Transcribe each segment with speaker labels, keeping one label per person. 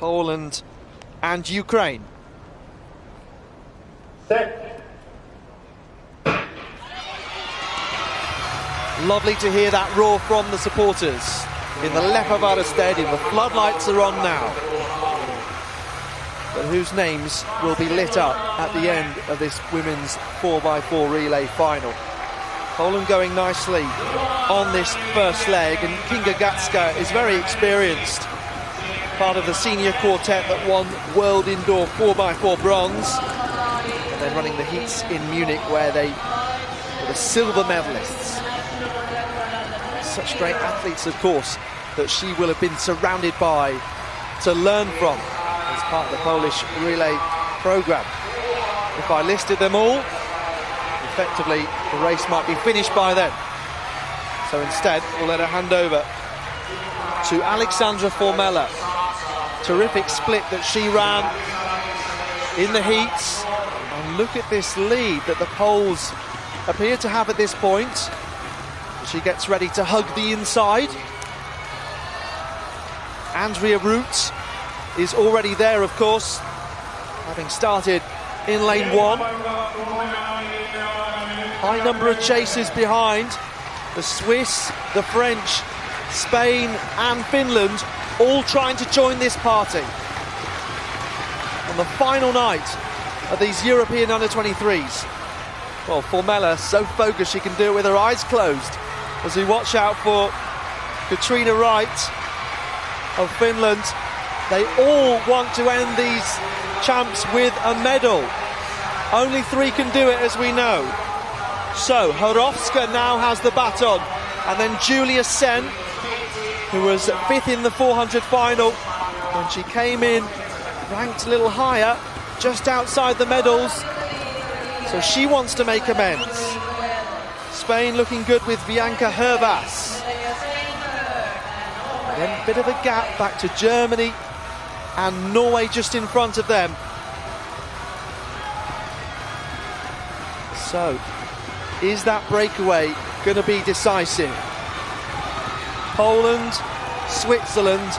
Speaker 1: Poland and Ukraine.
Speaker 2: Set.
Speaker 1: Lovely to hear that roar from the supporters in the Lepovarda Stadium. The floodlights are on now. But whose names will be lit up at the end of this women's 4x4 relay final? Poland going nicely on this first leg, and Kinga Gatska is very experienced. Part of the senior quartet that won World Indoor 4x4 bronze. And then running the heats in Munich where they were the silver medalists. Such great athletes, of course, that she will have been surrounded by to learn from as part of the Polish relay programme. If I listed them all, effectively the race might be finished by then. So instead, we'll let her hand over to Alexandra Formella. Terrific split that she ran in the heats. And look at this lead that the Poles appear to have at this point. She gets ready to hug the inside. Andrea Root is already there, of course, having started in lane 1. High number of chasers behind. The Swiss, the French, Spain and Finland all trying to join this party on the final night of these European under-23s. Well, Formella so focused she can do it with her eyes closed as we watch out for Katrina Wright of Finland. They all want to end these champs with a medal. Only 3 can do it, as we know. So Horovska now has the baton, and then Julia Sen, who was 5th in the 400 final when she came in, ranked a little higher, just outside the medals, so she wants to make amends. Spain looking good with Bianca Hervas. And then a bit of a gap back to Germany and Norway just in front of them. So, is that breakaway going to be decisive? Poland, Switzerland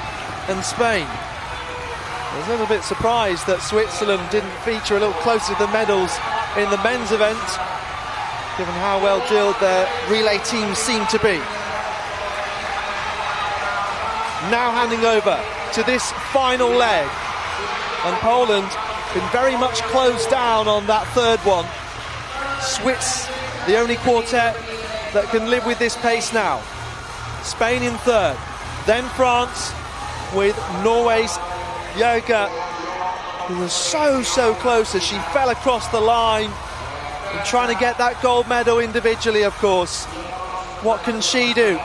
Speaker 1: and Spain. I was a little bit surprised that Switzerland didn't feature a little closer to the medals in the men's event, given how well drilled their relay teams seem to be. Now handing over to this final leg, and Poland been very much closed down on that third one. Swiss, the only quartet that can live with this pace now. Spain in third, then France with Norway's Jørgen, who was so close as she fell across the line and trying to get that gold medal individually, of course. What can she do?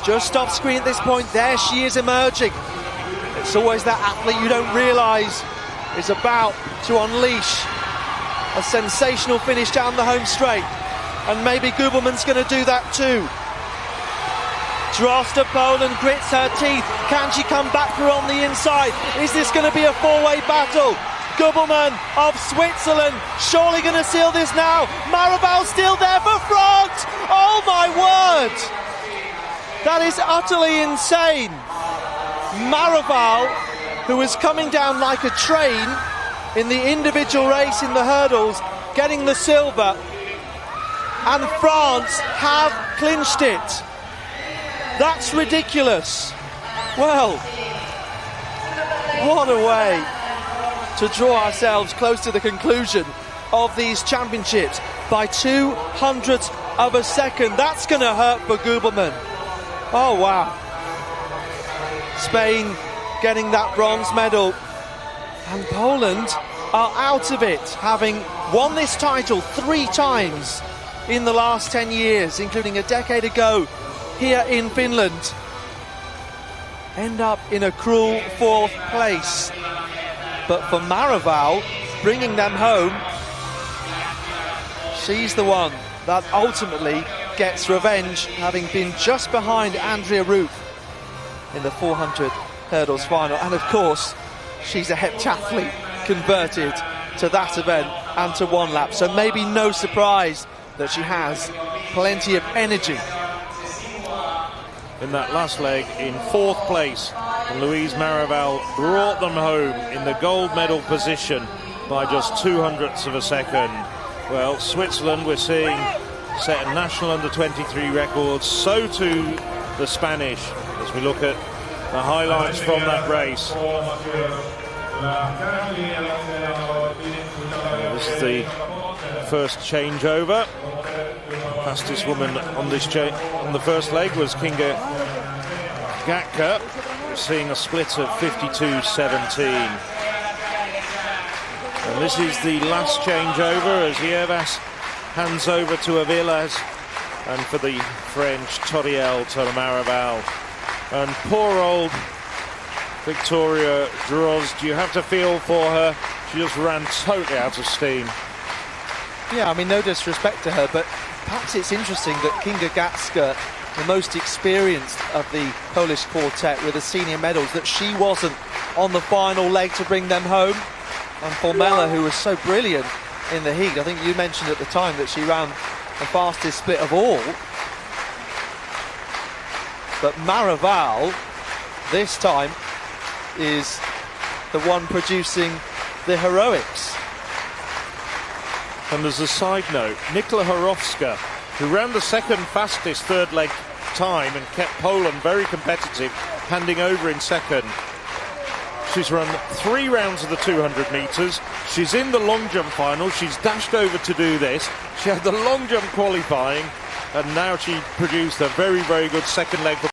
Speaker 1: Just off screen at this point, there she is emerging. It's always that athlete you don't realise is about to unleash a sensational finish down the home straight. And maybe Gubelman's going to do that too. Drost of Poland grits her teeth. Can she come back through on the inside? Is this going to be a four-way battle? Gubelman of Switzerland surely going to seal this now. Maraval still there for France. Oh my word! That is utterly insane. Maraval, who was coming down like a train in the individual race in the hurdles, getting the silver, and France have clinched it. That's ridiculous. Well, what a way to draw ourselves close to the conclusion of these championships by 0.02 of a second. That's going to hurt for Gubelman. Oh wow. Spain getting that bronze medal, and Poland are out of it, having won this title 3 times in the last 10 years, including a decade ago here in Finland. End up in a cruel 4th place. But for Maraval, bringing them home, she's the one that ultimately gets revenge, having been just behind Andrea Root in the 400 hurdles final. And of course, she's a heptathlete converted to that event and to one lap. So maybe no surprise that she has plenty of energy.
Speaker 3: In that last leg, in 4th place,
Speaker 2: And Louise Maraval brought them home in the gold medal position by just 0.02 of a second. Well, Switzerland, we're seeing, set a national under-23 record. So too the Spanish, as we look at the highlights from that race. This is the first changeover. Fastest woman on this on the first leg was Kinga Gatka. We're seeing a split of 52.17. And this is the last changeover as Yevas hands over to Aviles, and for the French, Toriel Maraval. And poor old Victoria Drozd, you have to feel for her. She just ran totally out of steam.
Speaker 1: Yeah, I mean, no disrespect to her, but perhaps it's interesting that Kinga Gatka, the most experienced of the Polish quartet with the senior medals, that she wasn't on the final leg to bring them home. And Formella, who was so brilliant in the heat, I think you mentioned at the time that she ran the fastest split of all. But Maraval, this time, is the one producing the heroics.
Speaker 2: And as a side note, Nikola Horovska, who ran the second fastest third leg time and kept Poland very competitive, handing over in second. She's run 3 rounds of the 200 metres. She's in the long jump final. She's dashed over to do this. She had the long jump qualifying, and now she produced a very, very good second leg.